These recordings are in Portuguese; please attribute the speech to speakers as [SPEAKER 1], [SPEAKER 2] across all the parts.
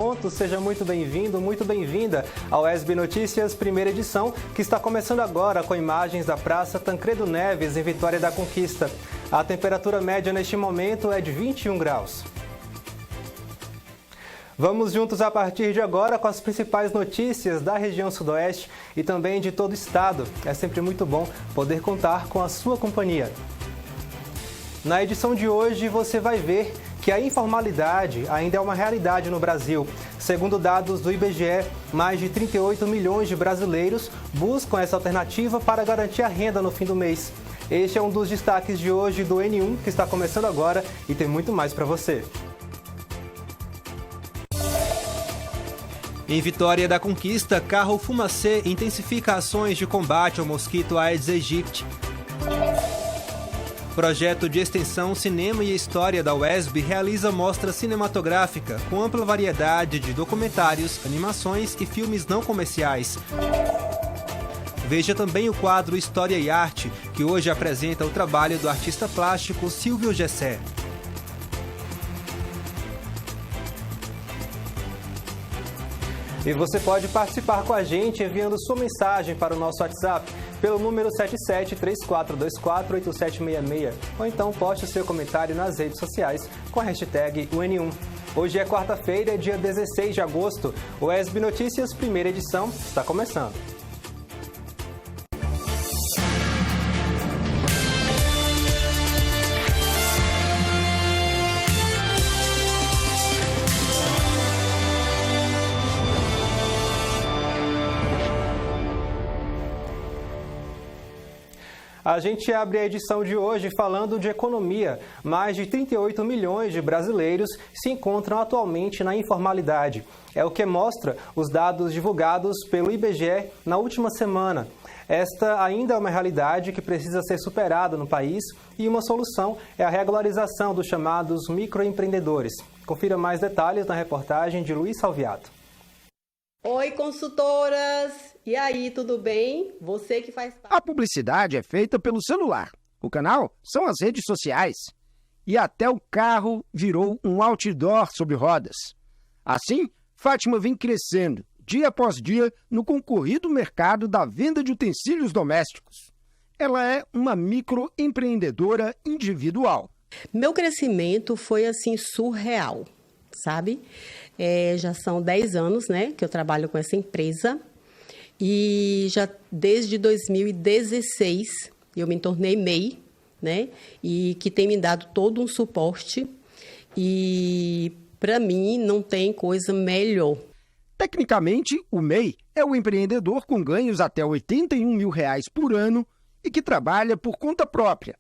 [SPEAKER 1] ponto, seja muito bem-vindo, muito bem-vinda ao ESB Notícias, primeira edição, que está começando agora com imagens da Praça Tancredo Neves, em Vitória da Conquista. A temperatura média neste momento é de 21 graus. Vamos juntos a partir de agora com as principais notícias da região sudoeste e também de todo o estado. É sempre muito bom poder contar com a sua companhia. Na edição de hoje você vai ver que a informalidade ainda é uma realidade no Brasil. Segundo dados do IBGE, mais de 38 milhões de brasileiros buscam essa alternativa para garantir a renda no fim do mês. Este é um dos destaques de hoje do N1, que está começando agora e tem muito mais para você. Em Vitória da Conquista, Carro Fumacê intensifica ações de combate ao mosquito Aedes aegypti. Projeto de extensão Cinema e História da UESB realiza mostra cinematográfica com ampla variedade de documentários, animações e filmes não comerciais. Veja também o quadro História e Arte, que hoje apresenta o trabalho do artista plástico Silvio Gessé. E você pode participar com a gente enviando sua mensagem para o nosso WhatsApp pelo número 7734248766 ou então poste o seu comentário nas redes sociais com a hashtag UN1. Hoje é quarta-feira, dia 16 de agosto. O ESB Notícias, primeira edição, está começando. A gente abre a edição de hoje falando de economia. Mais de 38 milhões de brasileiros se encontram atualmente na informalidade. É o que mostra os dados divulgados pelo IBGE na última semana. Esta ainda é uma realidade que precisa ser superada no país e uma solução é a regularização dos chamados microempreendedores. Confira mais detalhes na reportagem de Luiz Salviato.
[SPEAKER 2] Oi, consultoras! E aí, tudo bem? Você que faz parte...
[SPEAKER 3] A publicidade é feita pelo celular. O canal são as redes sociais. E até o carro virou um outdoor sobre rodas. Assim, Fátima vem crescendo, dia após dia, no concorrido mercado da venda de utensílios domésticos. Ela é uma microempreendedora individual.
[SPEAKER 2] Meu crescimento foi, assim, surreal, sabe? Já são 10 anos, né, que eu trabalho com essa empresa. E já desde 2016 eu me tornei MEI, né? E que tem me dado todo um suporte. E para mim não tem coisa melhor.
[SPEAKER 3] Tecnicamente, o MEI é o empreendedor com ganhos até R$ 81 mil por ano e que trabalha por conta própria.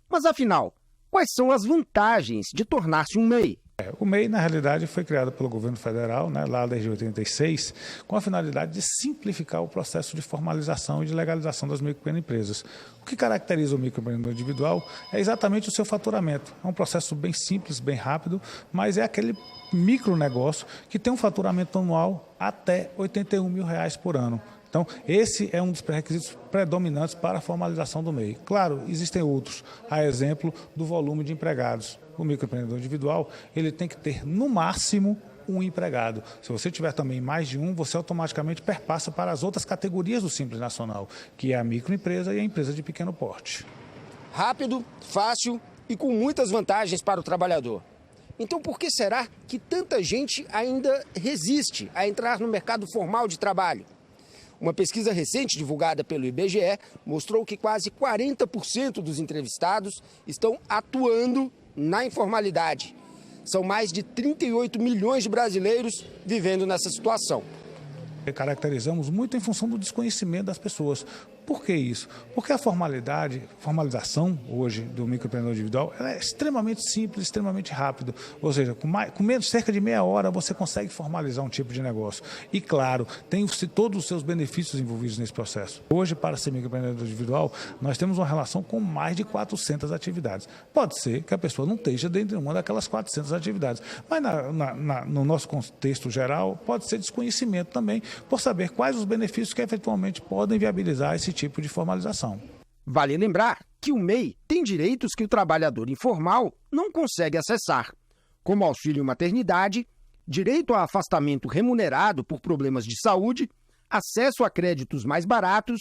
[SPEAKER 3] Mas afinal, quais são as vantagens de tornar-se um MEI?
[SPEAKER 4] O MEI, na realidade, foi criado pelo governo federal, né, lá desde 86, com a finalidade de simplificar o processo de formalização e de legalização das microempresas. O que caracteriza o microempreendedor individual é exatamente o seu faturamento. É um processo bem simples, bem rápido, mas é aquele micronegócio que tem um faturamento anual até R$ 81 mil por ano. Então, esse é um dos pré-requisitos predominantes para a formalização do MEI. Claro, existem outros, a exemplo do volume de empregados. O microempreendedor individual, ele tem que ter, no máximo, um empregado. Se você tiver também mais de um, você automaticamente perpassa para as outras categorias do Simples Nacional, que é a microempresa e a empresa de pequeno porte.
[SPEAKER 3] Rápido, fácil e com muitas vantagens para o trabalhador. Então, por que será que tanta gente ainda resiste a entrar no mercado formal de trabalho? Uma pesquisa recente divulgada pelo IBGE mostrou que quase 40% dos entrevistados estão atuando na informalidade. São mais de 38 milhões de brasileiros vivendo nessa situação.
[SPEAKER 4] Caracterizamos muito em função do desconhecimento das pessoas. Por que isso? Porque a formalização hoje do microempreendedor individual ela é extremamente simples, extremamente rápido. Ou seja, com menos cerca de meia hora você consegue formalizar um tipo de negócio. E claro, tem todos os seus benefícios envolvidos nesse processo. Hoje, para ser microempreendedor individual, nós temos uma relação com mais de 400 atividades. Pode ser que a pessoa não esteja dentro de uma daquelas 400 atividades, mas no nosso contexto geral pode ser desconhecimento também por saber quais os benefícios que eventualmente podem viabilizar esse tipo de formalização.
[SPEAKER 3] Vale lembrar que o MEI tem direitos que o trabalhador informal não consegue acessar, como auxílio maternidade, direito a afastamento remunerado por problemas de saúde, acesso a créditos mais baratos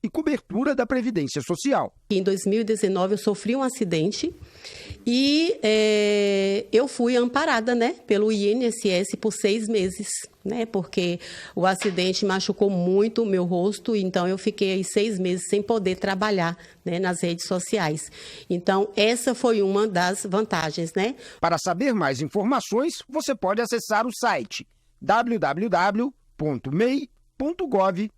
[SPEAKER 3] e cobertura da Previdência Social.
[SPEAKER 2] Em 2019, eu sofri um acidente e eu fui amparada, né, pelo INSS por 6 meses, né, porque o acidente machucou muito o meu rosto, então eu fiquei 6 meses sem poder trabalhar, né, nas redes sociais. Então, essa foi uma das vantagens, né?
[SPEAKER 3] Para saber mais informações, você pode acessar o site www.mei.gov.br.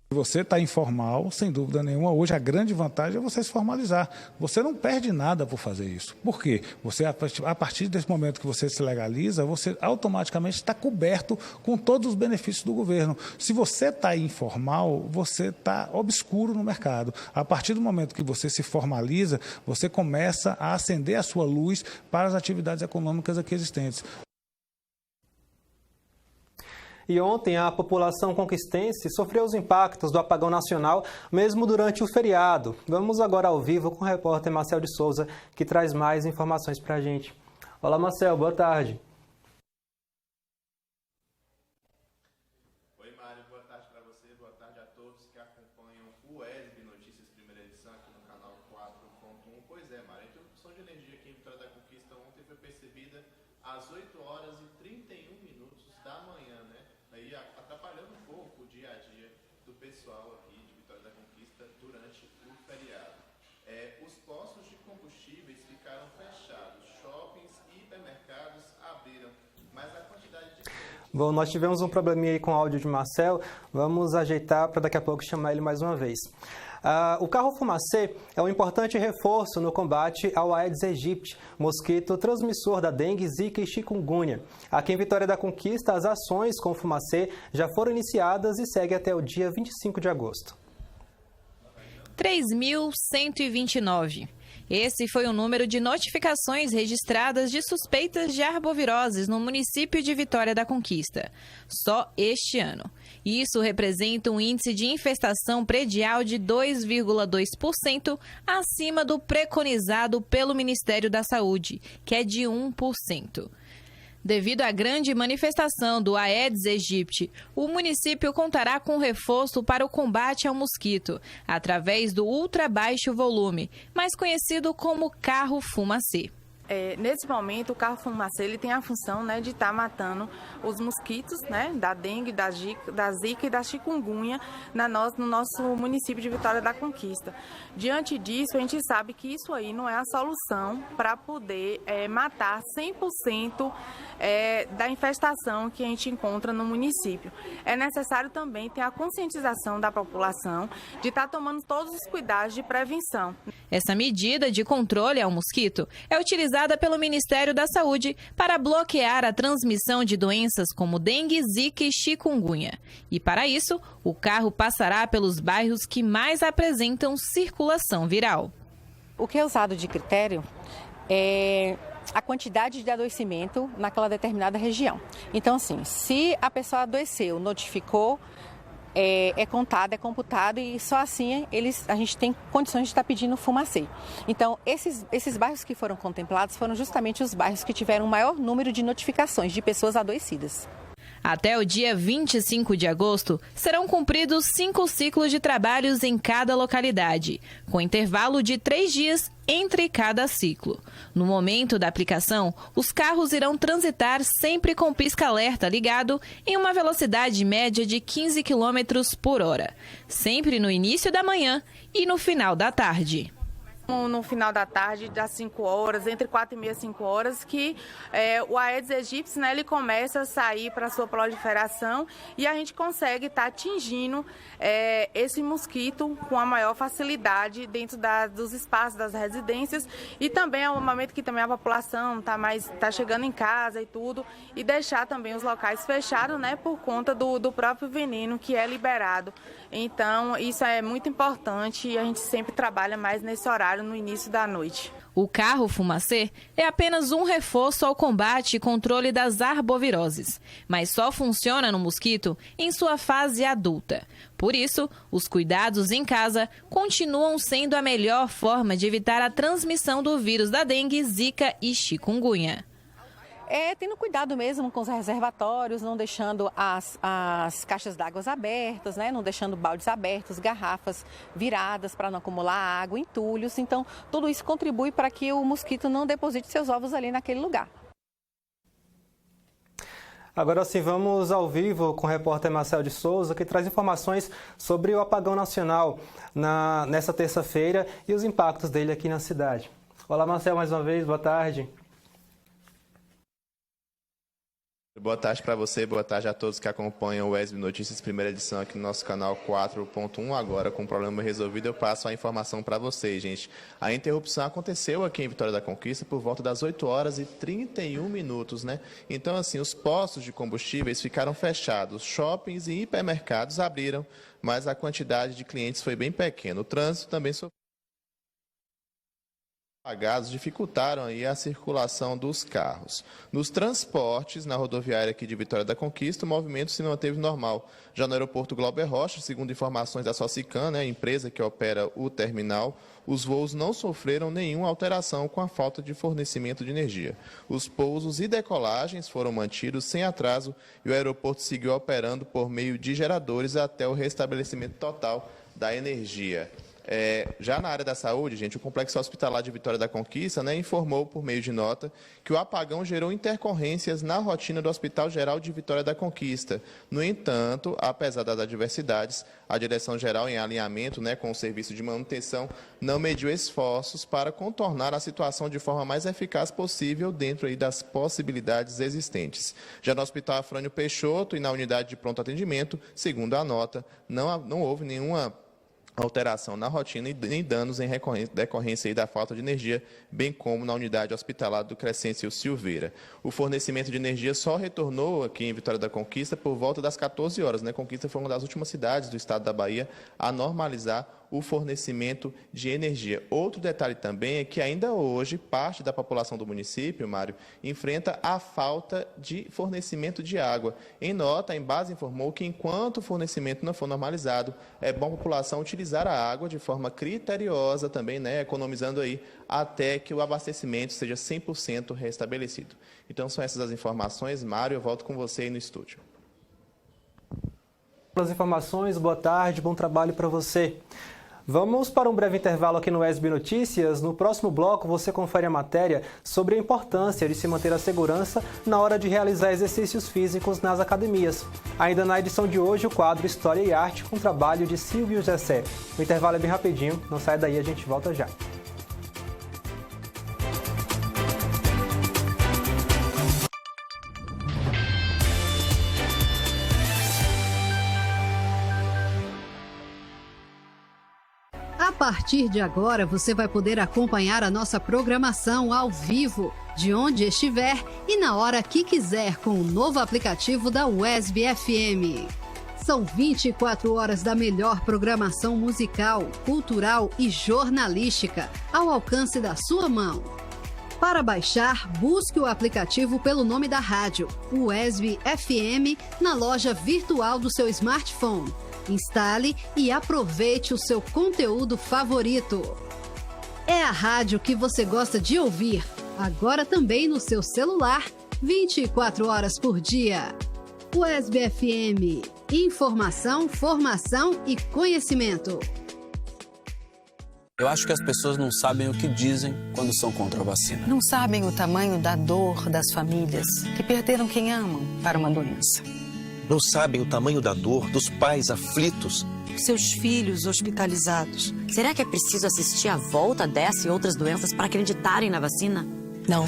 [SPEAKER 4] Você está informal, sem dúvida nenhuma. Hoje a grande vantagem é você se formalizar. Você não perde nada por fazer isso. Por quê? Você, a partir desse momento que você se legaliza, você automaticamente está coberto com todos os benefícios do governo. Se você está informal, você está obscuro no mercado. A partir do momento que você se formaliza, você começa a acender a sua luz para as atividades econômicas aqui existentes.
[SPEAKER 1] E ontem a população conquistense sofreu os impactos do apagão nacional, mesmo durante o feriado. Vamos agora ao vivo com o repórter Marcel de Souza, que traz mais informações para a gente. Olá, Marcel, boa tarde.
[SPEAKER 5] Oi, Mário, boa tarde para você, boa tarde a todos que acompanham o ESB Notícias primeira edição aqui no canal 4.1. Pois é, Mário, a interrupção de energia aqui em Vitória da Conquista ontem foi percebida às 8h31 da manhã, né? Aí atrapalhando um pouco o dia a dia do pessoal aqui de Vitória da Conquista durante o feriado. Os postos de combustíveis ficaram fechados, shoppings e hipermercados abriram, mas a quantidade de...
[SPEAKER 1] Bom, nós tivemos um probleminha aí com o áudio de Marcel, vamos ajeitar para daqui a pouco chamar ele mais uma vez. O carro fumacê é um importante reforço no combate ao Aedes aegypti, mosquito transmissor da dengue, zika e chikungunya. Aqui em Vitória da Conquista, as ações com o fumacê já foram iniciadas e seguem até o dia 25 de agosto.
[SPEAKER 6] 3.129. Esse foi o número de notificações registradas de suspeitas de arboviroses no município de Vitória da Conquista, só este ano. Isso representa um índice de infestação predial de 2,2% acima do preconizado pelo Ministério da Saúde, que é de 1%. Devido à grande manifestação do Aedes aegypti, o município contará com reforço para o combate ao mosquito, através do ultra baixo volume, mais conhecido como carro fumacê.
[SPEAKER 7] Nesse momento, o carro fumacê ele tem a função, né, de estar matando os mosquitos, né, da dengue, da zika e da chikungunya no nosso município de Vitória da Conquista. Diante disso, a gente sabe que isso aí não é a solução para poder matar 100% da infestação que a gente encontra no município. É necessário também ter a conscientização da população de estar tomando todos os cuidados de prevenção.
[SPEAKER 6] Essa medida de controle ao mosquito é utilizada pelo Ministério da Saúde para bloquear a transmissão de doenças como dengue, zika e chikungunya. E para isso, o carro passará pelos bairros que mais apresentam circulação viral.
[SPEAKER 8] O que é usado de critério é a quantidade de adoecimento naquela determinada região. Então, assim, se a pessoa adoeceu, notificou, é contado, é computado e só assim a gente tem condições de estar pedindo fumacê. Então, esses bairros que foram contemplados foram justamente os bairros que tiveram o maior número de notificações de pessoas adoecidas.
[SPEAKER 6] Até o dia 25 de agosto, serão cumpridos 5 ciclos de trabalhos em cada localidade, com intervalo de 3 dias entre cada ciclo. No momento da aplicação, os carros irão transitar sempre com pisca-alerta ligado em uma velocidade média de 15 km por hora, sempre no início da manhã e no final da tarde.
[SPEAKER 7] No final da tarde, das 5 horas, entre 4h30 e 5 horas, que o Aedes aegypti, né, ele começa a sair para a sua proliferação e a gente consegue estar atingindo esse mosquito com a maior facilidade dentro dos espaços das residências e também é o momento que também a população está chegando em casa e tudo e deixar também os locais fechados, né, por conta do próprio veneno que é liberado. Então, isso é muito importante e a gente sempre trabalha mais nesse horário no início da noite.
[SPEAKER 6] O carro fumacê é apenas um reforço ao combate e controle das arboviroses, mas só funciona no mosquito em sua fase adulta. Por isso, os cuidados em casa continuam sendo a melhor forma de evitar a transmissão do vírus da dengue, zika e chikungunya.
[SPEAKER 8] tendo cuidado mesmo com os reservatórios, não deixando as caixas d'água abertas, né? Não deixando baldes abertos, garrafas viradas para não acumular água, entulhos. Então, tudo isso contribui para que o mosquito não deposite seus ovos ali naquele lugar.
[SPEAKER 1] Agora sim, vamos ao vivo com o repórter Marcel de Souza, que traz informações sobre o apagão nacional nessa terça-feira e os impactos dele aqui na cidade. Olá, Marcel, mais uma vez, boa tarde.
[SPEAKER 5] Boa tarde para você, boa tarde a todos que acompanham o ESB Notícias, primeira edição aqui no nosso canal 4.1. Agora, com o problema resolvido, eu passo a informação para vocês, gente. A interrupção aconteceu aqui em Vitória da Conquista por volta das 8 horas e 31 minutos, né? Então, assim, os postos de combustíveis ficaram fechados, shoppings e hipermercados abriram, mas a quantidade de clientes foi bem pequena. O trânsito também sofreu. Apagados dificultaram aí a circulação dos carros. Nos transportes, na rodoviária aqui de Vitória da Conquista, o movimento se manteve normal. Já no aeroporto Glauber Rocha, segundo informações da Socican, né, a empresa que opera o terminal, os voos não sofreram nenhuma alteração com a falta de fornecimento de energia. Os pousos e decolagens foram mantidos sem atraso e o aeroporto seguiu operando por meio de geradores até o restabelecimento total da energia. Já na área da saúde, gente, o Complexo Hospitalar de Vitória da Conquista, né, informou por meio de nota que o apagão gerou intercorrências na rotina do Hospital Geral de Vitória da Conquista. No entanto, apesar das adversidades, a direção-geral, em alinhamento, né, com o serviço de manutenção, não mediu esforços para contornar a situação de forma mais eficaz possível dentro aí das possibilidades existentes. Já no Hospital Afrânio Peixoto e na unidade de pronto atendimento, segundo a nota, não houve nenhuma alteração na rotina e nem danos em decorrência aí da falta de energia, bem como na unidade hospitalar do Crescêncio Silveira. O fornecimento de energia só retornou aqui em Vitória da Conquista por volta das 14 horas. Né? Conquista foi uma das últimas cidades do estado da Bahia a normalizar o fornecimento de energia. Outro detalhe também é que ainda hoje parte da população do município, Mário, enfrenta a falta de fornecimento de água. Em nota, a Embasa informou que enquanto o fornecimento não for normalizado, é bom a população utilizar a água de forma criteriosa também, né, economizando aí até que o abastecimento seja 100% restabelecido. Então são essas as informações. Mário, eu volto com você aí no estúdio.
[SPEAKER 1] Pelas informações, boa tarde, bom trabalho para você. Vamos para um breve intervalo aqui no ESB Notícias. No próximo bloco, você confere a matéria sobre a importância de se manter a segurança na hora de realizar exercícios físicos nas academias. Ainda na edição de hoje, o quadro História e Arte com o trabalho de Silvio Gessé. O intervalo é bem rapidinho, não sai daí, a gente volta já.
[SPEAKER 9] A partir de agora, você vai poder acompanhar a nossa programação ao vivo, de onde estiver e na hora que quiser, com o novo aplicativo da UESB FM. São 24 horas da melhor programação musical, cultural e jornalística, ao alcance da sua mão. Para baixar, busque o aplicativo pelo nome da rádio, UESB FM, na loja virtual do seu smartphone. Instale e aproveite o seu conteúdo favorito. É a rádio que você gosta de ouvir, agora também no seu celular, 24 horas por dia. UESB FM. Informação, formação e conhecimento.
[SPEAKER 10] Eu acho que as pessoas não sabem o que dizem quando são contra a vacina.
[SPEAKER 11] Não sabem o tamanho da dor das famílias que perderam quem amam para uma doença.
[SPEAKER 12] Não sabem o tamanho da dor dos pais aflitos.
[SPEAKER 11] Seus filhos hospitalizados.
[SPEAKER 13] Será que é preciso assistir à volta dessa e outras doenças para acreditarem na vacina?
[SPEAKER 11] Não.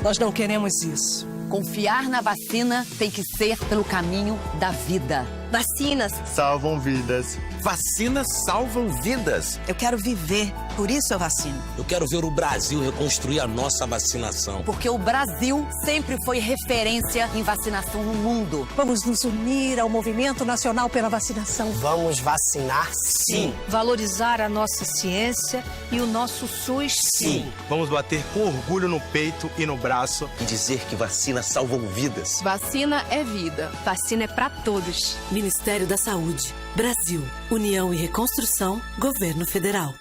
[SPEAKER 11] Nós não queremos isso.
[SPEAKER 13] Confiar na vacina tem que ser pelo caminho da vida.
[SPEAKER 11] Vacinas
[SPEAKER 12] salvam vidas. Vacinas salvam vidas.
[SPEAKER 11] Eu quero viver, por isso eu vacino.
[SPEAKER 14] Eu quero ver o Brasil reconstruir a nossa vacinação.
[SPEAKER 13] Porque o Brasil sempre foi referência em vacinação no mundo.
[SPEAKER 11] Vamos nos unir ao movimento nacional pela vacinação.
[SPEAKER 15] Vamos vacinar, sim.
[SPEAKER 11] Valorizar a nossa ciência e o nosso SUS, sim.
[SPEAKER 12] Vamos bater com orgulho no peito e no braço e dizer que vacinas salvam vidas.
[SPEAKER 16] Vacina é vida. Vacina é para todos.
[SPEAKER 17] Ministério da Saúde. Brasil. União e Reconstrução. Governo Federal.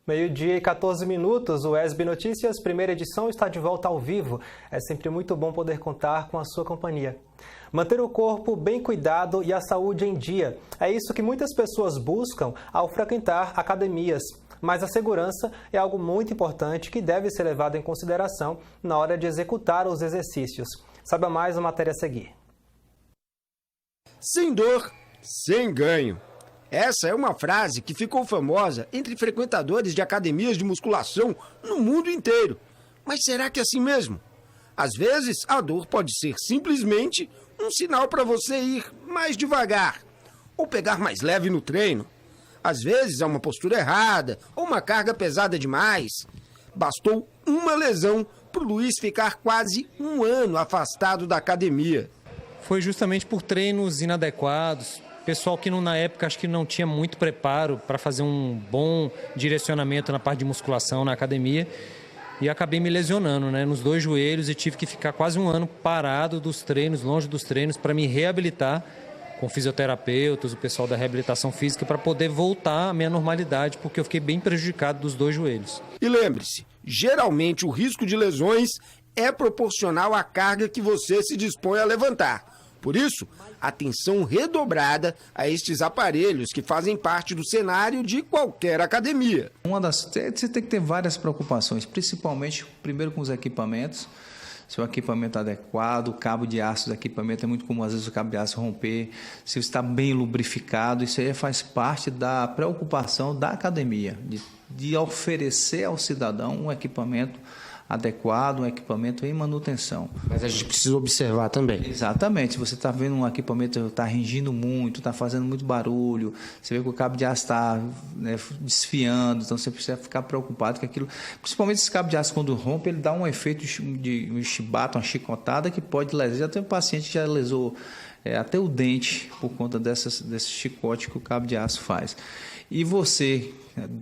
[SPEAKER 1] Meio-dia e 14 minutos, o ESB Notícias, primeira edição, está de volta ao vivo. É sempre muito bom poder contar com a sua companhia. Manter o corpo bem cuidado e a saúde em dia. É isso que muitas pessoas buscam ao frequentar academias. Mas a segurança é algo muito importante que deve ser levado em consideração na hora de executar os exercícios. Saiba mais na matéria a seguir.
[SPEAKER 3] Sem dor, sem ganho. Essa é uma frase que ficou famosa entre frequentadores de academias de musculação no mundo inteiro. Mas será que é assim mesmo? Às vezes, a dor pode ser simplesmente um sinal para você ir mais devagar ou pegar mais leve no treino. Às vezes é uma postura errada ou uma carga pesada demais. Bastou uma lesão para o Luiz ficar quase um ano afastado da academia.
[SPEAKER 18] Foi justamente por treinos inadequados. Pessoal que na época acho que não tinha muito preparo para fazer um bom direcionamento na parte de musculação na academia e acabei me lesionando, nos 2 joelhos e tive que ficar quase um ano parado dos treinos, longe dos treinos, para me reabilitar com fisioterapeutas, o pessoal da reabilitação física, para poder voltar à minha normalidade, porque eu fiquei bem prejudicado dos 2 joelhos.
[SPEAKER 3] E lembre-se, geralmente o risco de lesões é proporcional à carga que você se dispõe a levantar. Por isso, atenção redobrada a estes aparelhos que fazem parte do cenário de qualquer academia.
[SPEAKER 19] Você tem que ter várias preocupações, principalmente, primeiro com os equipamentos. Se o equipamento é adequado, o cabo de aço do equipamento é muito comum, às vezes o cabo de aço romper, se está bem lubrificado, isso aí faz parte da preocupação da academia, de oferecer ao cidadão um equipamento adequado, um equipamento em manutenção.
[SPEAKER 15] Mas a gente precisa observar também.
[SPEAKER 19] Exatamente. Se você está vendo um equipamento que está ringindo muito, está fazendo muito barulho, você vê que o cabo de aço está desfiando, então você precisa ficar preocupado com aquilo. Principalmente esse cabo de aço, quando rompe, ele dá um efeito de um chibata, uma chicotada, que pode lesar. Já tem um paciente que já lesou até o dente por conta desse chicote que o cabo de aço faz. E você,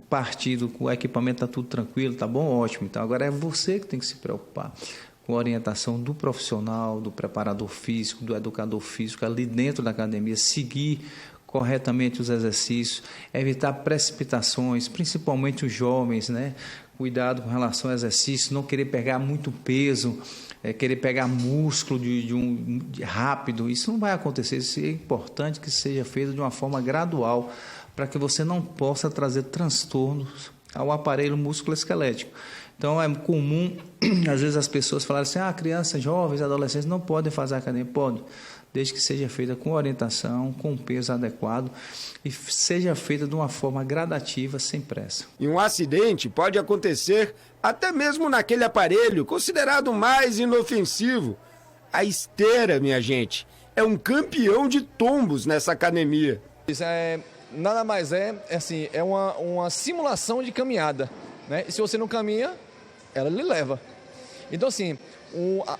[SPEAKER 19] partido com o equipamento, está tudo tranquilo, está bom? Ótimo. Então, agora é você que tem que se preocupar com a orientação do profissional, do preparador físico, do educador físico, ali dentro da academia, seguir corretamente os exercícios, evitar precipitações, principalmente os jovens, Cuidado com relação ao exercício, não querer pegar muito peso, querer pegar músculo de rápido. Isso não vai acontecer, isso é importante que seja feito de uma forma gradual, para que você não possa trazer transtornos ao aparelho musculoesquelético. Então, é comum, às vezes, as pessoas falarem assim, crianças, jovens, adolescentes não podem fazer academia. Pode, desde que seja feita com orientação, com peso adequado e seja feita de uma forma gradativa, sem pressa.
[SPEAKER 3] E um acidente pode acontecer até mesmo naquele aparelho considerado mais inofensivo. A esteira, minha gente, é um campeão de tombos nessa academia.
[SPEAKER 20] Isso nada mais é uma simulação de caminhada, E se você não caminha, ela lhe leva. Então, assim,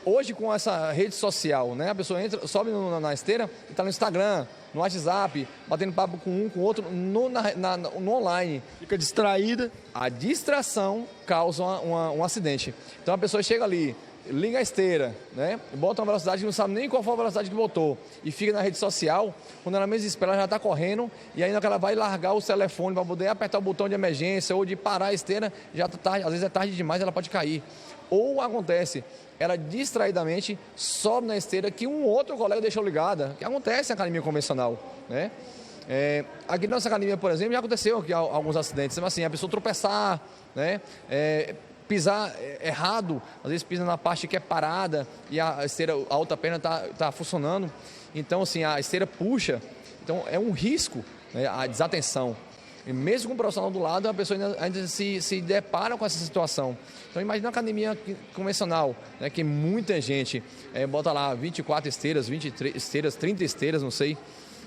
[SPEAKER 20] hoje com essa rede social, a pessoa sobe na esteira e está no Instagram, no WhatsApp, batendo papo com um, com o outro, no online.
[SPEAKER 3] Fica distraída.
[SPEAKER 20] A distração causa um acidente. Então, a pessoa chega ali, liga a esteira, bota uma velocidade que não sabe nem qual foi a velocidade que botou e fica na rede social, quando ela menos espera, ela já está correndo e ainda que ela vai largar o telefone para poder apertar o botão de emergência ou de parar a esteira, já está tarde, às vezes é tarde demais, ela pode cair. Ou acontece, ela distraidamente sobe na esteira que um outro colega deixou ligada, que acontece na academia convencional, aqui na nossa academia, por exemplo, já aconteceu aqui alguns acidentes, assim, a pessoa tropeçar, pisar errado, às vezes pisa na parte que é parada e a esteira, a outra perna está funcionando. Então, assim, a esteira puxa. Então, é um risco, a desatenção. E mesmo com o profissional do lado, a pessoa ainda se depara com essa situação. Então, imagina uma academia convencional, que muita gente bota lá 24 esteiras, 23 esteiras, 30 esteiras, não sei.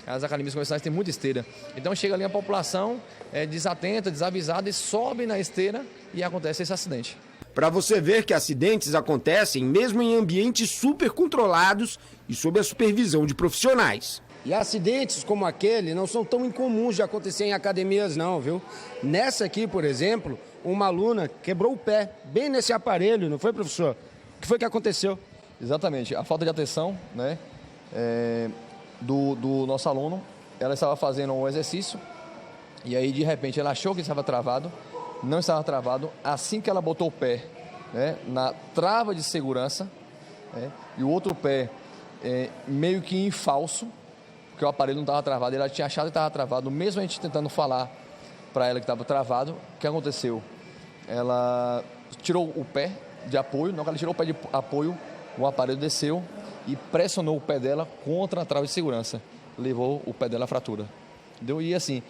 [SPEAKER 20] As academias convencionais têm muita esteira. Então, chega ali a população desatenta, desavisada e sobe na esteira e acontece esse acidente.
[SPEAKER 3] Para você ver que acidentes acontecem mesmo em ambientes super controlados e sob a supervisão de profissionais.
[SPEAKER 15] E acidentes como aquele não são tão incomuns de acontecer em academias não, viu? Nessa aqui, por exemplo, uma aluna quebrou o pé bem nesse aparelho, não foi, professor? O que foi que aconteceu?
[SPEAKER 20] Exatamente, a falta de atenção, do nosso aluno. Ela estava fazendo um exercício e aí, de repente, ela achou que estava travado não estava travado. Assim que ela botou o pé, né, na trava de segurança, né, e o outro pé meio que em falso, porque o aparelho não estava travado, ela tinha achado que estava travado, mesmo a gente tentando falar para ela que estava travado. O que aconteceu? Ela tirou o pé de apoio, não que ela tirou o pé de apoio, o aparelho desceu e pressionou o pé dela contra a trava de segurança, levou o pé dela à fratura. Entendeu? E assim,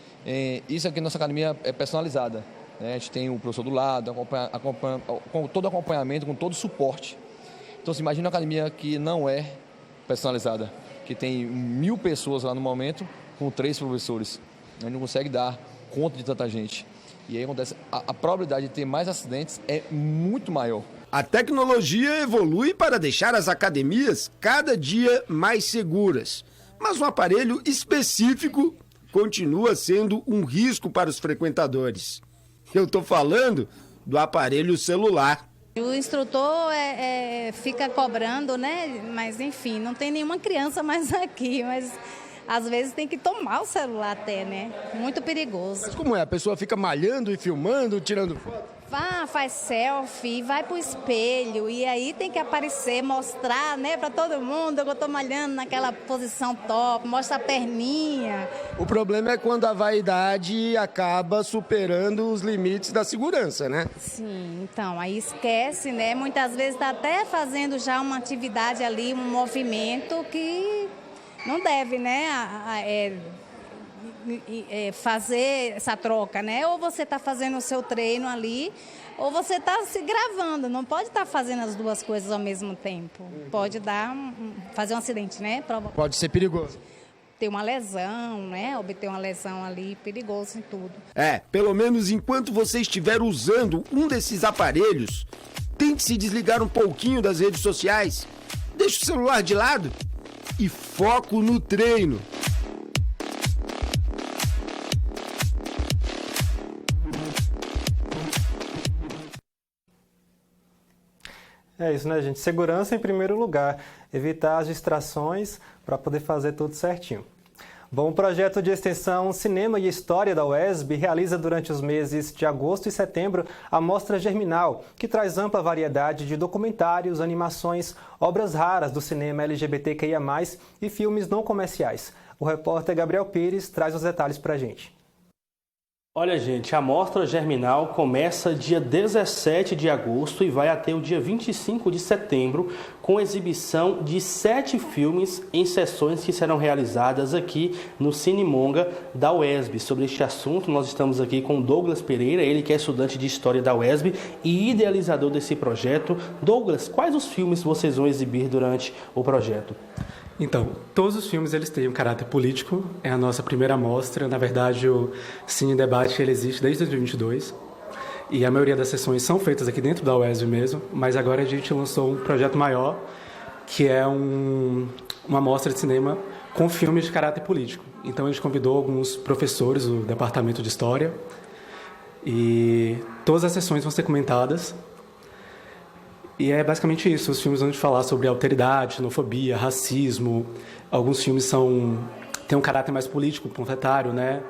[SPEAKER 20] isso aqui na nossa academia é personalizada, né? A gente tem o professor do lado, com todo acompanhamento, com todo suporte. Então, se imagina uma academia que não é personalizada, que tem 1000 pessoas lá no momento, com 3 professores. A gente não consegue dar conta de tanta gente. E aí acontece, a probabilidade de ter mais acidentes é muito maior.
[SPEAKER 3] A tecnologia evolui para deixar as academias cada dia mais seguras. Mas um aparelho específico continua sendo um risco para os frequentadores. Eu estou falando do aparelho celular.
[SPEAKER 21] O instrutor fica cobrando, né? Mas enfim, não tem nenhuma criança mais aqui, mas às vezes tem que tomar o celular até, né? Muito perigoso.
[SPEAKER 3] Mas como é? A pessoa fica malhando e filmando, tirando foto?
[SPEAKER 21] Faz selfie, vai pro espelho e aí tem que aparecer, mostrar, né, para todo mundo que eu tô malhando naquela posição top, mostra a perninha.
[SPEAKER 3] O problema é quando a vaidade acaba superando os limites da segurança, né?
[SPEAKER 21] Sim, então, aí esquece, né? Muitas vezes tá até fazendo já uma atividade ali, um movimento que não deve, né? Fazer essa troca, né? Ou você está fazendo o seu treino ali, ou você está se gravando. Não pode estar fazendo as duas coisas ao mesmo tempo. Pode fazer um acidente, né?
[SPEAKER 3] Pode ser perigoso.
[SPEAKER 21] Ter uma lesão, né? Obter uma lesão ali, perigoso em tudo.
[SPEAKER 3] Pelo menos enquanto você estiver usando um desses aparelhos, tente se desligar um pouquinho das redes sociais, deixe o celular de lado e foco no treino.
[SPEAKER 1] É isso, né, gente? Segurança em primeiro lugar. Evitar as distrações para poder fazer tudo certinho. Bom, o projeto de extensão Cinema e História da UESB realiza durante os meses de agosto e setembro a Mostra Germinal, que traz ampla variedade de documentários, animações, obras raras do cinema LGBTQIA+, e filmes não comerciais. O repórter Gabriel Pires traz os detalhes para a gente.
[SPEAKER 22] Olha, gente, a Mostra Germinal começa dia 17 de agosto e vai até o dia 25 de setembro, com exibição de 7 filmes em sessões que serão realizadas aqui no Cinemonga da UESB. Sobre este assunto, nós estamos aqui com Douglas Pereira, ele que é estudante de História da UESB e idealizador desse projeto. Douglas, quais os filmes vocês vão exibir durante o projeto?
[SPEAKER 23] Então, todos os filmes eles têm um caráter político, é a nossa primeira mostra. Na verdade, o Cine Debate ele existe desde 2022 e a maioria das sessões são feitas aqui dentro da UESB mesmo, mas agora a gente lançou um projeto maior, que é uma mostra de cinema com filmes de caráter político. Então, a gente convidou alguns professores do Departamento de História e todas as sessões vão ser comentadas. E é basicamente isso, os filmes vão falar sobre alteridade, xenofobia, racismo. Alguns filmes têm um caráter mais político, panfletário, né?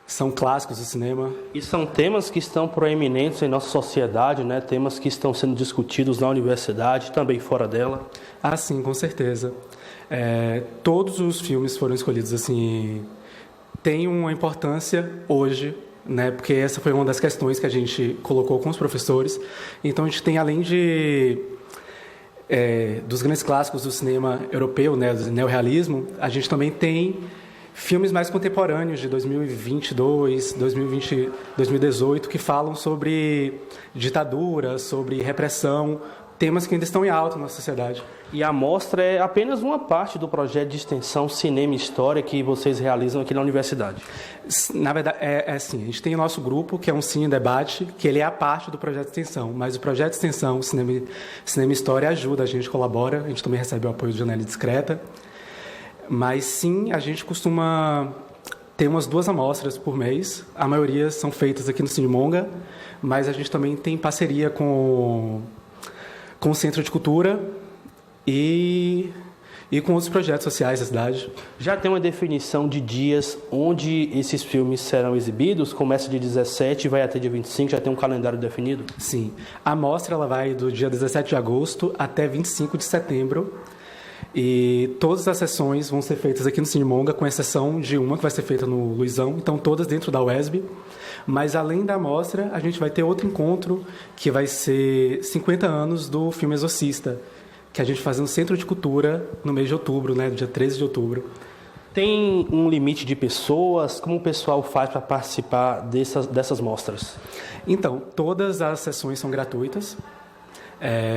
[SPEAKER 23] São clássicos do cinema.
[SPEAKER 22] E são temas que estão proeminentes em nossa sociedade, né? Temas que estão sendo discutidos na universidade, também fora dela.
[SPEAKER 23] Ah, sim, com certeza. Todos os filmes foram escolhidos assim, têm uma importância hoje, né? Porque essa foi uma das questões que a gente colocou com os professores. Então a gente tem, além dos grandes clássicos do cinema europeu, né, do neorrealismo, a gente também tem filmes mais contemporâneos de 2022, 2018, que falam sobre ditadura, sobre repressão, temas que ainda estão em alta na sociedade.
[SPEAKER 22] E a mostra é apenas uma parte do projeto de extensão Cinema e História que vocês realizam aqui na universidade?
[SPEAKER 23] Na verdade, é assim, a gente tem o nosso grupo, que é um Cine Debate, que ele é a parte do projeto de extensão, mas o projeto de extensão Cinema e História ajuda, a gente colabora, a gente também recebe o apoio do Janela Discreta, mas sim, a gente costuma ter umas 2 amostras por mês, a maioria são feitas aqui no Cinemonga, mas a gente também tem parceria com o Centro de Cultura e e com outros projetos sociais da cidade.
[SPEAKER 22] Já tem uma definição de dias onde esses filmes serão exibidos? Começa de 17 e vai até dia 25, já tem um calendário definido?
[SPEAKER 23] Sim, a mostra ela vai do dia 17 de agosto até 25 de setembro. E todas as sessões vão ser feitas aqui no Cinemonga, com exceção de uma que vai ser feita no Luizão, então todas dentro da UESB. Mas além da mostra, a gente vai ter outro encontro que vai ser 50 anos do filme Exorcista, que a gente faz no Centro de Cultura no mês de outubro, né, dia 13 de outubro.
[SPEAKER 22] Tem um limite de pessoas? Como o pessoal faz para participar dessas mostras?
[SPEAKER 23] Então, todas as sessões são gratuitas.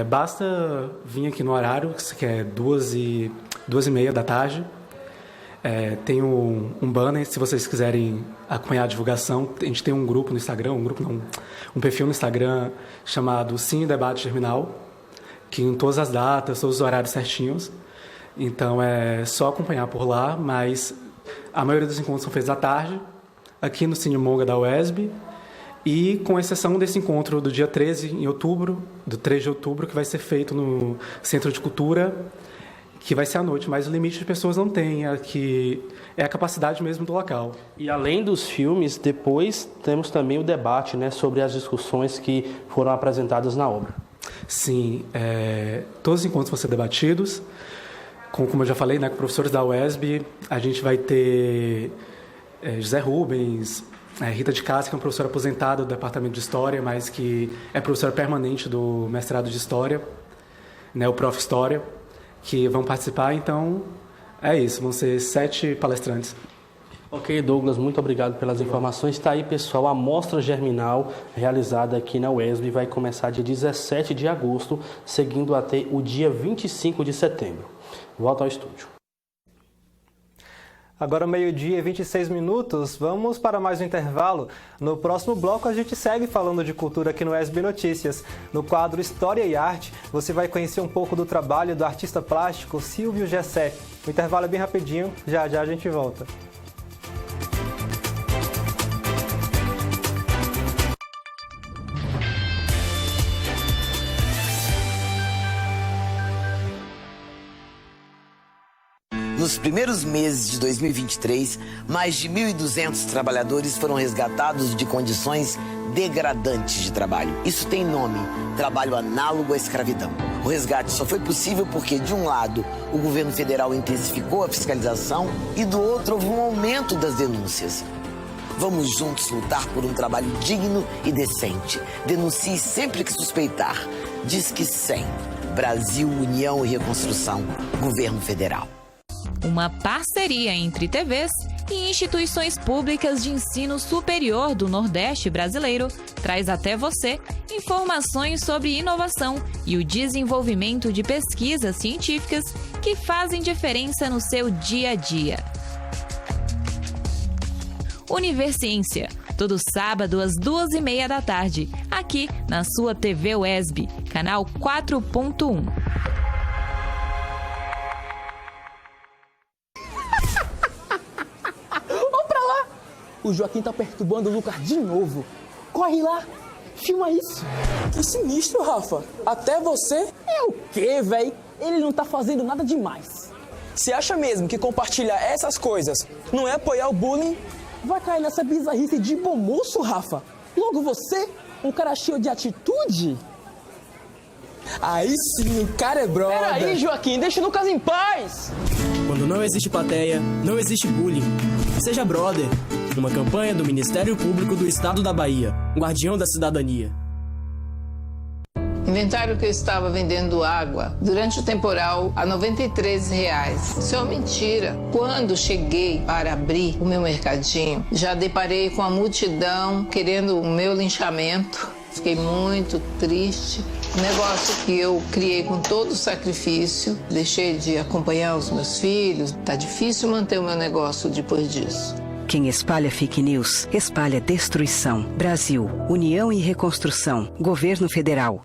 [SPEAKER 23] Basta vir aqui no horário, que é 2h30 da tarde. Tem um banner, se vocês quiserem acompanhar a divulgação. A gente tem um grupo no Instagram, um perfil no Instagram chamado Cine Debate Germinal, que em todas as datas, todos os horários certinhos. Então é só acompanhar por lá, mas a maioria dos encontros são feitos à tarde, aqui no Cinemonga da UESB, e com exceção desse encontro do dia 13 de outubro, que vai ser feito no Centro de Cultura, que vai ser à noite, mas o limite de pessoas não tem, que é a capacidade mesmo do local.
[SPEAKER 22] E além dos filmes, depois temos também o debate, né, sobre as discussões que foram apresentadas na obra.
[SPEAKER 23] Sim, todos os encontros vão ser debatidos, como eu já falei, né, com professores da UESB. A gente vai ter José Rubens, Rita de Cássia, que é uma professora aposentada do Departamento de História, mas que é professora permanente do mestrado de História, né, o Prof. História, que vão participar. Então, é isso, vão ser 7 palestrantes.
[SPEAKER 22] Ok, Douglas, muito obrigado pelas informações. Está aí, pessoal, a Mostra Germinal realizada aqui na UESB vai começar dia 17 de agosto, seguindo até o dia 25 de setembro. Volta ao estúdio.
[SPEAKER 1] Agora, 12h e 26 minutos, vamos para mais um intervalo. No próximo bloco, a gente segue falando de cultura aqui no UESB Notícias. No quadro História e Arte, você vai conhecer um pouco do trabalho do artista plástico Silvio Gessé. O intervalo é bem rapidinho, já a gente volta.
[SPEAKER 2] Nos primeiros meses de 2023, mais de 1.200 trabalhadores foram resgatados de condições degradantes de trabalho. Isso tem nome: trabalho análogo à escravidão. O resgate só foi possível porque, de um lado, o governo federal intensificou a fiscalização e, do outro, houve um aumento das denúncias. Vamos juntos lutar por um trabalho digno e decente. Denuncie sempre que suspeitar. Disque 100. Brasil, União e Reconstrução. Governo Federal.
[SPEAKER 6] Uma parceria entre TVs e instituições públicas de ensino superior do Nordeste brasileiro traz até você informações sobre inovação e o desenvolvimento de pesquisas científicas que fazem diferença no seu dia a dia. Universiência, todo sábado às 2h30 da tarde, aqui na sua TV UESB, canal 4.1.
[SPEAKER 4] O Joaquim tá perturbando o Lucas de novo. Corre lá, filma isso. Que sinistro, Rafa. Até você? É o quê, véi? Ele não tá fazendo nada demais. Você acha mesmo que compartilhar essas coisas não é apoiar o bullying? Vai cair nessa bizarrice de bom moço, Rafa. Logo você, um cara cheio de atitude. Aí sim, o cara é brother. Peraí, Joaquim, deixa o Lucas em paz.
[SPEAKER 7] Quando não existe plateia, não existe bullying. Seja brother. Uma campanha do Ministério Público do Estado da Bahia, Guardião da Cidadania.
[SPEAKER 24] Inventaram que eu estava vendendo água durante o temporal a R$ 93. Isso é uma mentira. Quando cheguei para abrir o meu mercadinho, já deparei com a multidão querendo o meu linchamento. Fiquei muito triste. Um negócio que eu criei com todo o sacrifício. Deixei de acompanhar os meus filhos. Tá difícil manter o meu negócio depois disso.
[SPEAKER 25] Quem espalha fake news, espalha destruição. Brasil, União e Reconstrução, Governo Federal.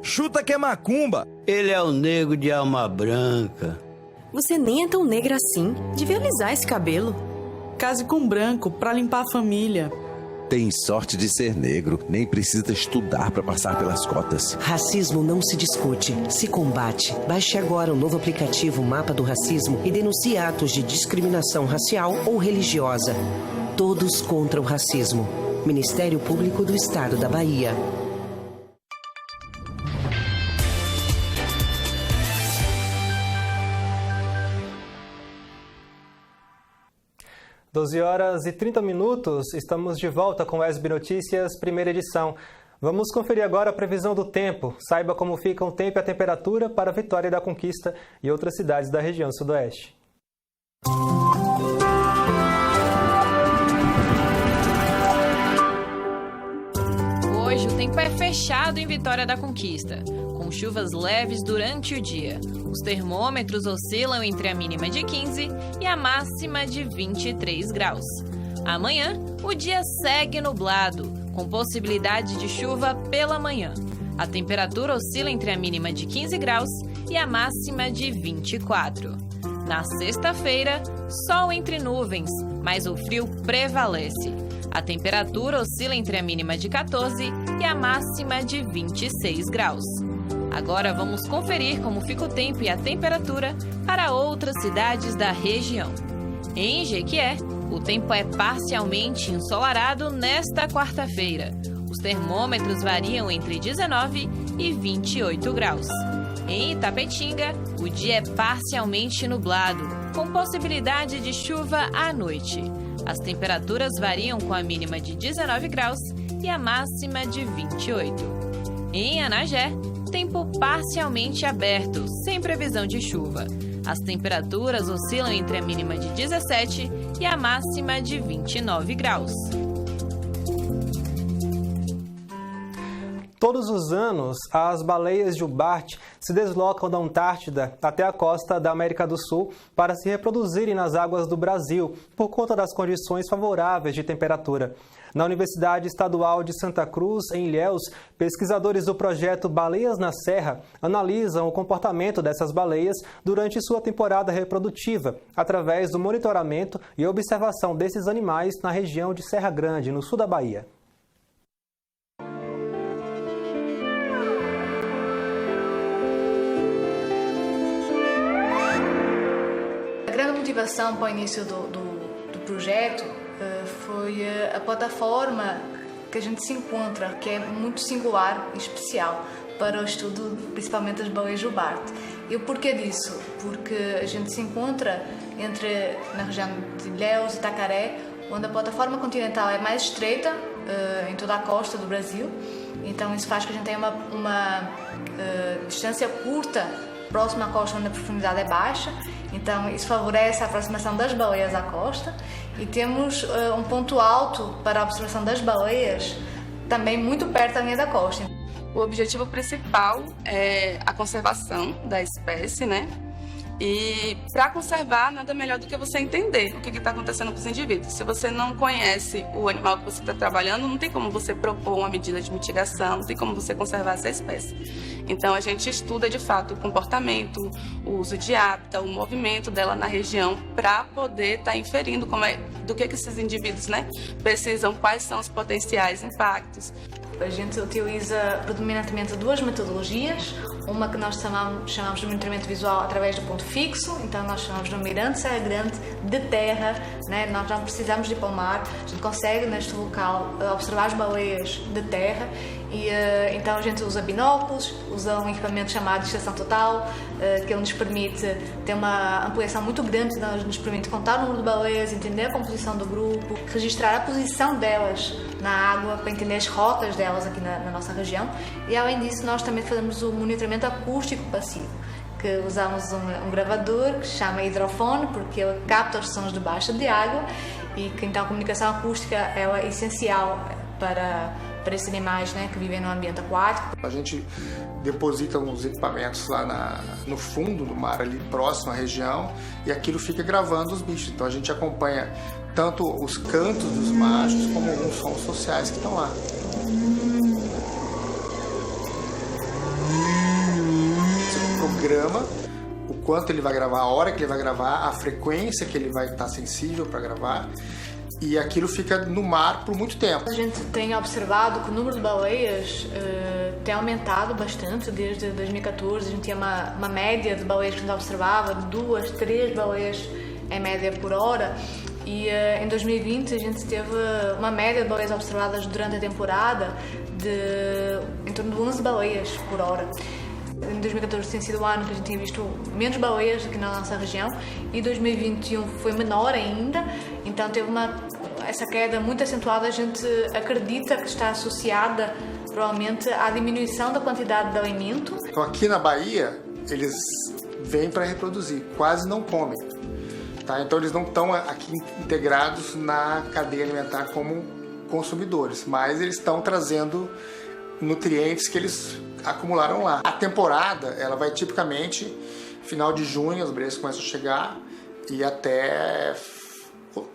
[SPEAKER 26] Chuta que é macumba. Ele é o nego de alma branca.
[SPEAKER 27] Você nem é tão negra assim. Devia alisar esse cabelo.
[SPEAKER 28] Case com branco pra limpar a família.
[SPEAKER 5] Tem sorte de ser negro, nem precisa estudar para passar pelas cotas.
[SPEAKER 8] Racismo não se discute, se combate. Baixe agora o novo aplicativo Mapa do Racismo e denuncie atos de discriminação racial ou religiosa. Todos contra o racismo. Ministério Público do Estado da Bahia.
[SPEAKER 1] Doze horas e 30 minutos, estamos de volta com o SB Notícias, primeira edição. Vamos conferir agora a previsão do tempo. Saiba como ficam o tempo e a temperatura para Vitória da Conquista e outras cidades da região sudoeste.
[SPEAKER 6] Hoje o tempo é fechado em Vitória da Conquista, com chuvas leves durante o dia. Os termômetros oscilam entre a mínima de 15 e a máxima de 23 graus. Amanhã, o dia segue nublado, com possibilidade de chuva pela manhã. A temperatura oscila entre a mínima de 15 graus e a máxima de 24. Na sexta-feira, sol entre nuvens, mas o frio prevalece. A temperatura oscila entre a mínima de 14 e a máxima de 26 graus. Agora vamos conferir como fica o tempo e a temperatura para outras cidades da região. Em Jequié, o tempo é parcialmente ensolarado nesta quarta-feira. Os termômetros variam entre 19 e 28 graus. Em Itapetinga, o dia é parcialmente nublado, com possibilidade de chuva à noite. As temperaturas variam com a mínima de 19 graus e a máxima de 28. Em Anagé, tempo parcialmente aberto, sem previsão de chuva. As temperaturas oscilam entre a mínima de 17 e a máxima de 29 graus.
[SPEAKER 1] Todos os anos, as baleias jubarte se deslocam da Antártida até a costa da América do Sul para se reproduzirem nas águas do Brasil, por conta das condições favoráveis de temperatura. Na Universidade Estadual de Santa Cruz, em Ilhéus, pesquisadores do projeto Baleias na Serra analisam o comportamento dessas baleias durante sua temporada reprodutiva, através do monitoramento e observação desses animais na região de Serra Grande, no sul da Bahia.
[SPEAKER 9] A grande motivação para o início do projeto foi a plataforma que a gente se encontra, que é muito singular e especial para o estudo, principalmente das baleias jubarte. E o porquê disso? Porque a gente se encontra na região de Ilhéus e Itacaré, onde a plataforma continental é mais estreita em toda a costa do Brasil. Então isso faz que a gente tenha uma distância curta próxima à costa, onde a profundidade é baixa. Então isso favorece a aproximação das baleias à costa. E temos um ponto alto para a observação das baleias também muito perto da linha da costa.
[SPEAKER 10] O objetivo principal é a conservação da espécie, né? E para conservar, nada melhor do que você entender o que está acontecendo com os indivíduos. Se você não conhece o animal que você está trabalhando, não tem como você propor uma medida de mitigação, não tem como você conservar essa espécie. Então a gente estuda de fato o comportamento, o uso de hábitat, o movimento dela na região, para poder estar inferindo do que esses indivíduos, né, precisam, quais são os potenciais impactos.
[SPEAKER 9] A gente utiliza predominantemente duas metodologias, uma que nós chamamos de monitoramento visual através do ponto fixo, então nós chamamos de um mirante Serra Grande de terra, né? Nós não precisamos de ir para o mar, a gente consegue neste local observar as baleias de terra e então a gente usa binóculos, usa um equipamento chamado de estação total, que ele nos permite ter uma ampliação muito grande, nos permite contar o número de baleias, entender a composição do grupo, registrar a posição delas na água para entender as rotas delas aqui na nossa região. E além disso nós também fazemos o monitoramento acústico passivo, que usamos um gravador que se chama hidrofone, porque ele capta os sons de baixa de água e que então a comunicação acústica é essencial para esses animais, né, que vivem no ambiente aquático.
[SPEAKER 11] A gente deposita uns equipamentos lá no fundo do mar, ali próximo à região, e aquilo fica gravando os bichos. Então a gente acompanha tanto os cantos dos machos como alguns sons sociais que estão lá. Você programa o quanto ele vai gravar, a hora que ele vai gravar, a frequência que ele vai estar sensível para gravar. e aquilo fica no mar por muito tempo.
[SPEAKER 9] A gente tem observado que o número de baleias tem aumentado bastante desde 2014. A gente tinha uma média de baleias que a gente observava, 2, 3 baleias em média por hora. E em 2020 a gente teve uma média de baleias observadas durante a temporada de em torno de 11 baleias por hora. Em 2014 tem sido o ano que a gente tinha visto menos baleias aqui na nossa região e 2021 foi menor ainda, então teve essa queda muito acentuada. A gente acredita que está associada provavelmente à diminuição da quantidade de alimento.
[SPEAKER 11] Então aqui na Bahia eles vêm para reproduzir, quase não comem. Tá? Então eles não estão aqui integrados na cadeia alimentar como consumidores, mas eles estão trazendo nutrientes que eles acumularam lá. A temporada ela vai tipicamente final de junho, as baleias começam a chegar e até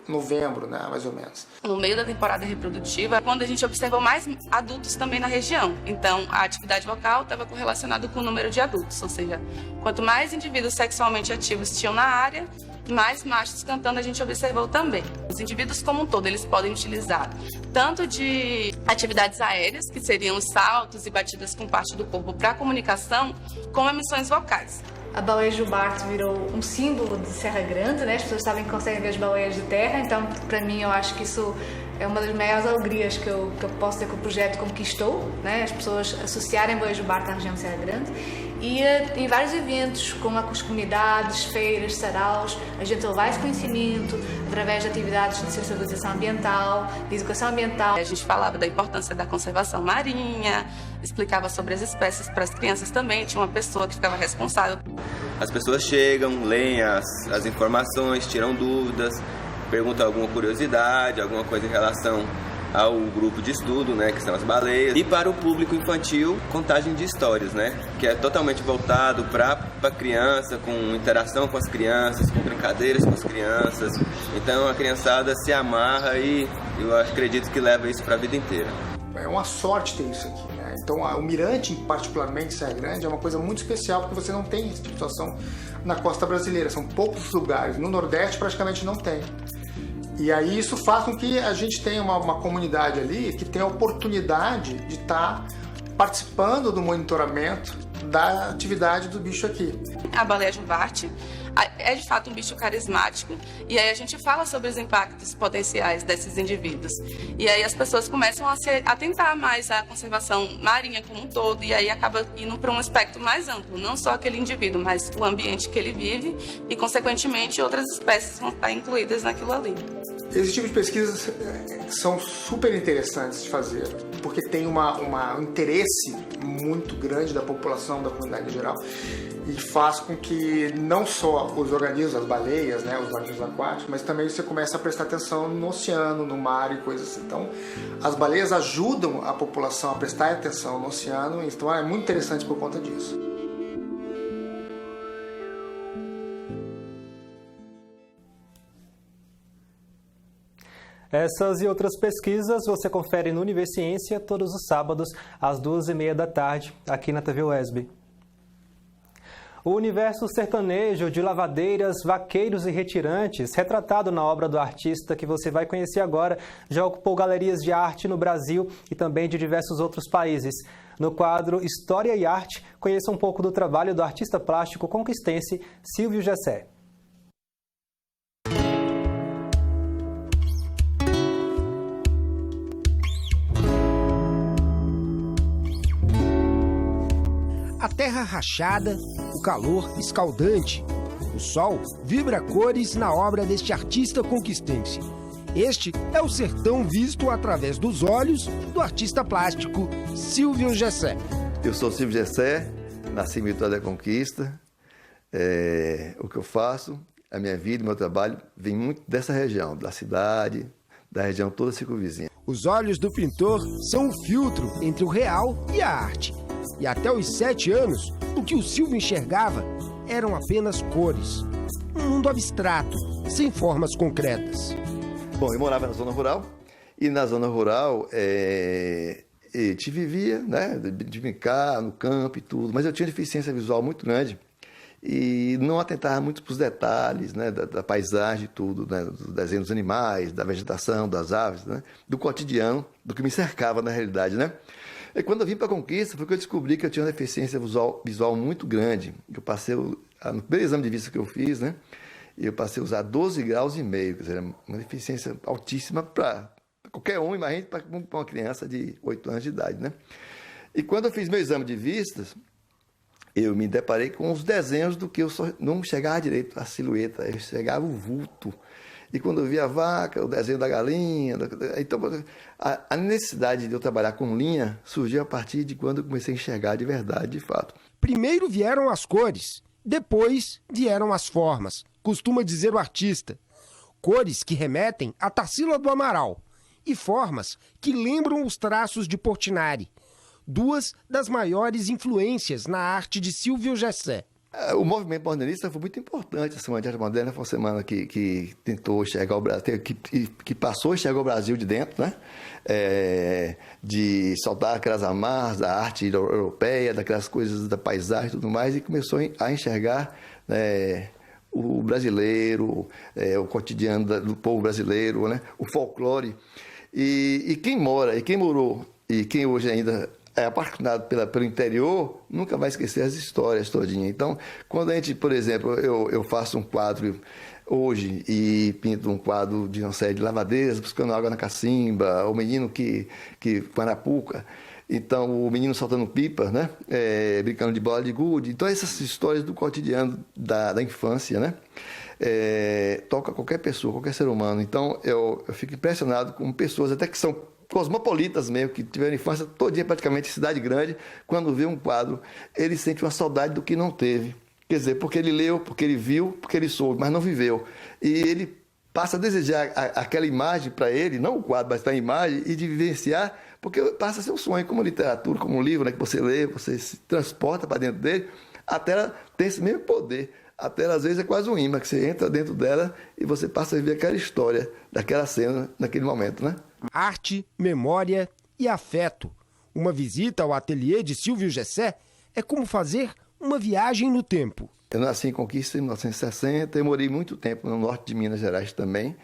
[SPEAKER 11] novembro, né, mais ou menos.
[SPEAKER 10] No meio da temporada reprodutiva, quando a gente observou mais adultos também na região. Então, a atividade vocal estava correlacionada com o número de adultos, ou seja, quanto mais indivíduos sexualmente ativos tinham na área, mais machos cantando a gente observou também. Os indivíduos como um todo, eles podem utilizar tanto de atividades aéreas, que seriam os saltos e batidas com parte do corpo para comunicação, como emissões vocais.
[SPEAKER 9] A baleia jubarte virou um símbolo de Serra Grande, né? As pessoas sabem que conseguem ver as baleias de terra, então para mim eu acho que isso é uma das maiores alegrias que eu posso ter que o projeto conquistou, né? As pessoas associarem a baleia jubarte à região de Serra Grande. E em vários eventos, com as comunidades, feiras, saraus, a gente levar esse conhecimento através de atividades de sensibilização ambiental, de educação ambiental.
[SPEAKER 10] A gente falava da importância da conservação marinha, explicava sobre as espécies para as crianças também, tinha uma pessoa que ficava responsável.
[SPEAKER 12] As pessoas chegam, leem as informações, tiram dúvidas, perguntam alguma curiosidade, alguma coisa em relação ao grupo de estudo, né, que são as baleias. E para o público infantil, contagem de histórias, né, que é totalmente voltado para a criança, com interação com as crianças, com brincadeiras com as crianças. Então a criançada se amarra e eu acredito que leva isso para a vida inteira.
[SPEAKER 11] É uma sorte ter isso aqui, né? Então o Mirante, particularmente Serra Grande, é uma coisa muito especial porque você não tem essa situação na costa brasileira. São poucos lugares. No Nordeste praticamente não tem. E aí isso faz com que a gente tenha uma comunidade ali que tem a oportunidade de estar participando do monitoramento da atividade do bicho aqui.
[SPEAKER 10] A baleia jubarte é de fato um bicho carismático e aí a gente fala sobre os impactos potenciais desses indivíduos. E aí as pessoas começam a se atentar mais à conservação marinha como um todo e aí acaba indo para um aspecto mais amplo, não só aquele indivíduo, mas o ambiente que ele vive e, consequentemente, outras espécies vão estar incluídas naquilo ali.
[SPEAKER 11] Esse tipo de pesquisas são super interessantes de fazer, porque tem um interesse muito grande da população, da comunidade em geral, e faz com que não só os organismos, as baleias, né, os organismos aquáticos, mas também você começa a prestar atenção no oceano, no mar e coisas assim. Então, as baleias ajudam a população a prestar atenção no oceano, então é muito interessante por conta disso.
[SPEAKER 1] Essas e outras pesquisas você confere no Univerciência todos os sábados às 2h30 da tarde, aqui na TV UESB. O universo sertanejo de lavadeiras, vaqueiros e retirantes, retratado na obra do artista que você vai conhecer agora, já ocupou galerias de arte no Brasil e também de diversos outros países. No quadro História e Arte, conheça um pouco do trabalho do artista plástico conquistense Silvio Gessé.
[SPEAKER 3] A terra rachada, o calor escaldante. O sol vibra cores na obra deste artista conquistense. Este é o sertão visto através dos olhos do artista plástico Silvio Gessé.
[SPEAKER 13] Eu sou Silvio Gessé, nasci em Vitória da Conquista. O que eu faço, a minha vida e meu trabalho vem muito dessa região, da cidade, da região toda circunvizinha.
[SPEAKER 3] Os olhos do pintor são o filtro entre o real e a arte. E até os 7 anos, o que o Silvio enxergava eram apenas cores. Um mundo abstrato, sem formas concretas.
[SPEAKER 13] Bom, eu morava na zona rural, e na zona rural te vivia, né, de brincar no campo e tudo, mas eu tinha deficiência visual muito grande, e não atentava muito para os detalhes, né, da paisagem e tudo, né, do desenho dos animais, da vegetação, das aves, né, do cotidiano, do que me cercava na realidade, né. E quando eu vim para a Conquista, foi que eu descobri que eu tinha uma deficiência visual muito grande. Eu passei, no primeiro exame de vista que eu fiz, né, eu passei a usar 12 graus e meio, quer dizer, uma deficiência altíssima para qualquer um, imagine para uma criança de 8 anos de idade, né. E quando eu fiz meu exame de vistas, eu me deparei com os desenhos do que eu só não enxergava direito, a silhueta, eu enxergava o vulto. E quando eu via a vaca, o desenho da galinha, então a necessidade de eu trabalhar com linha surgiu a partir de quando eu comecei a enxergar de verdade, de fato.
[SPEAKER 3] Primeiro vieram as cores, depois vieram as formas, costuma dizer o artista. Cores que remetem a Tarsila do Amaral e formas que lembram os traços de Portinari. Duas das maiores influências na arte de Silvio Gessé.
[SPEAKER 13] O movimento modernista foi muito importante. A Semana de Arte Moderna foi uma semana que tentou enxergar o Brasil, que passou a enxergar o Brasil de dentro, né? De soltar aquelas amarras da arte europeia, daquelas coisas da paisagem e tudo mais, e começou a enxergar o brasileiro, o cotidiano do povo brasileiro, né? O folclore. E quem mora, e quem morou, e quem hoje ainda é apaixonado pelo interior, nunca vai esquecer as histórias todinhas. Então, quando a gente, por exemplo, eu faço um quadro hoje e pinto um quadro de uma série de lavadeiras, buscando água na cacimba, o menino que Guarapuca, então o menino soltando pipa, né? Brincando de bola de gude. Então, essas histórias do cotidiano da infância, né? Toca qualquer pessoa, qualquer ser humano. Então, eu fico impressionado com pessoas até que são cosmopolitas mesmo, que tiveram infância todinha praticamente em cidade grande, quando vê um quadro, ele sente uma saudade do que não teve. Quer dizer, porque ele leu, porque ele viu, porque ele soube, mas não viveu. E ele passa a desejar aquela imagem para ele, não o quadro, mas a imagem, e de vivenciar, porque passa a ser um sonho, como literatura, como um livro, né, que você lê, você se transporta para dentro dele, a tela tem esse mesmo poder. A tela, às vezes, é quase um imã, que você entra dentro dela e você passa a viver aquela história, daquela cena, naquele momento, né?
[SPEAKER 3] Arte, memória e afeto. Uma visita ao ateliê de Silvio Gessé é como fazer uma viagem no tempo.
[SPEAKER 13] Eu nasci em Conquista em 1960, eu morei muito tempo no norte de Minas Gerais também,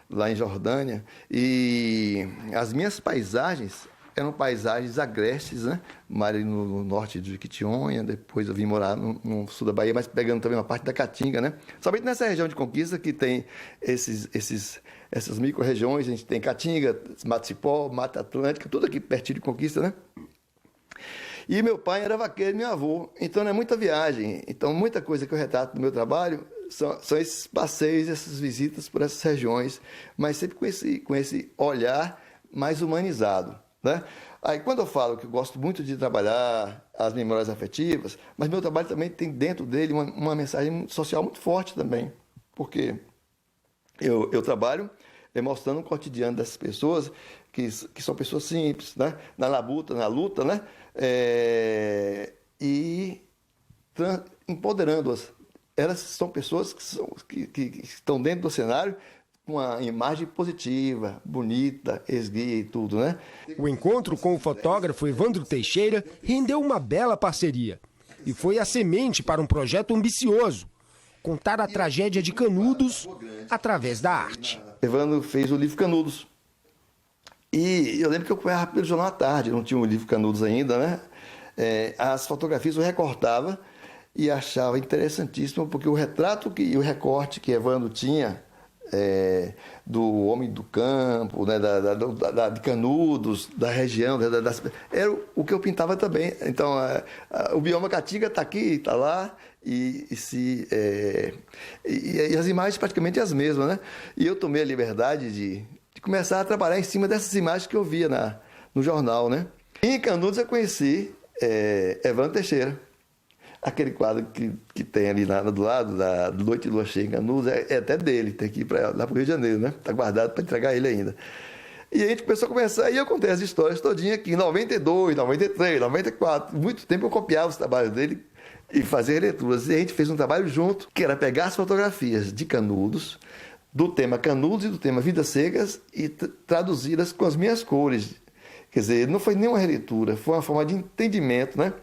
[SPEAKER 13] lá em Jordânia, e as minhas paisagens eram paisagens agrestes, né? Morei no norte de Jequitinhonha, depois eu vim morar no sul da Bahia, mas pegando também uma parte da Caatinga, né? Somente nessa região de Conquista que tem essas micro-regiões, a gente tem Caatinga, Mata Cipó, Mata Atlântica, tudo aqui pertinho de Conquista, né? E meu pai era vaqueiro e meu avô, então não é muita viagem. Então muita coisa que eu retrato no meu trabalho são esses passeios, essas visitas por essas regiões, mas sempre com esse olhar mais humanizado, né? Aí quando eu falo que eu gosto muito de trabalhar as memórias afetivas, mas meu trabalho também tem dentro dele uma mensagem social muito forte também, porque eu trabalho mostrando o cotidiano dessas pessoas que são pessoas simples, né? Na luta, né? E empoderando-as. Elas são pessoas que estão dentro do cenário com uma imagem positiva, bonita, esguia e tudo, né?
[SPEAKER 3] O encontro com o fotógrafo Evandro Teixeira rendeu uma bela parceria e foi a semente para um projeto ambicioso: contar a tragédia de Canudos através da arte.
[SPEAKER 13] Evandro fez o livro Canudos. E eu lembro que eu acompanhava pelo Jornal à Tarde, não tinha o livro Canudos ainda, né? As fotografias eu recortava e achava interessantíssimo, porque o retrato e o recorte que Evandro tinha do homem do campo, né, de Canudos, da região, era o que eu pintava também. Então, o bioma Caatinga está aqui, está lá, e as imagens praticamente as mesmas, né? E eu tomei a liberdade de começar a trabalhar em cima dessas imagens que eu via no jornal, né? E em Canudos eu conheci Evandro Teixeira. Aquele quadro que tem ali do lado da Noite de Lua Cheia em Canudos é até dele, tem que ir lá para o Rio de Janeiro, né? Está guardado para entregar ele ainda. E a gente começou a conversar, e eu contei as histórias todinhas aqui, em 92, 93, 94. Muito tempo eu copiava os trabalhos dele e fazia leituras. E a gente fez um trabalho junto, que era pegar as fotografias de Canudos, do tema Canudos e do tema Vidas Secas, e traduzi-las com as minhas cores. Quer dizer, não foi nenhuma releitura, foi uma forma de entendimento, né?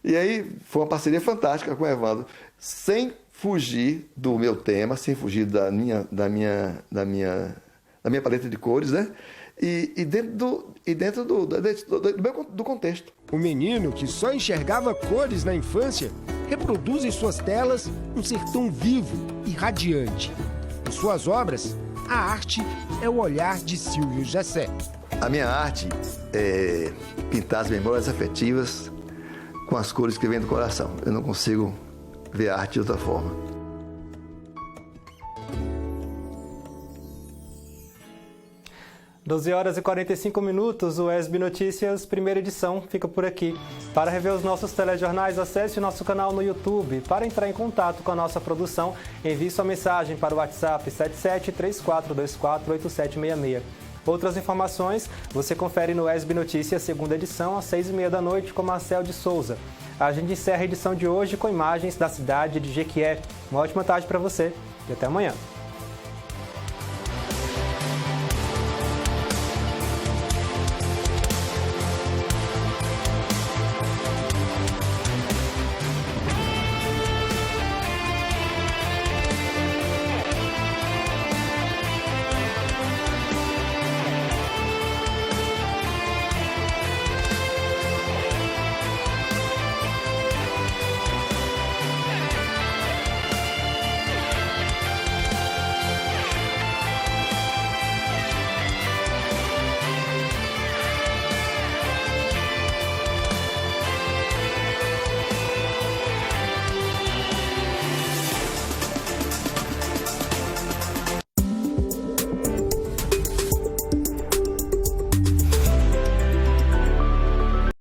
[SPEAKER 13] E aí foi uma parceria fantástica com o Evandro. sem fugir do meu tema, sem fugir da minha paleta de cores, né? E dentro do contexto.
[SPEAKER 3] O menino, que só enxergava cores na infância, reproduz em suas telas um sertão vivo e radiante. Em suas obras, a arte é o olhar de Silvio Gessé.
[SPEAKER 13] A minha arte é pintar as memórias afetivas com as cores que vêm do coração. Eu não consigo ver a arte de outra forma.
[SPEAKER 1] Doze horas e 45 minutos, o ESB Notícias, primeira edição, fica por aqui. Para rever os nossos telejornais, acesse o nosso canal no YouTube. Para entrar em contato com a nossa produção, envie sua mensagem para o WhatsApp 7734248766. Outras informações você confere no ESB Notícias, segunda edição, às 6h30 da noite, com Marcel de Souza. A gente encerra a edição de hoje com imagens da cidade de Jequié. Uma ótima tarde para você e até amanhã.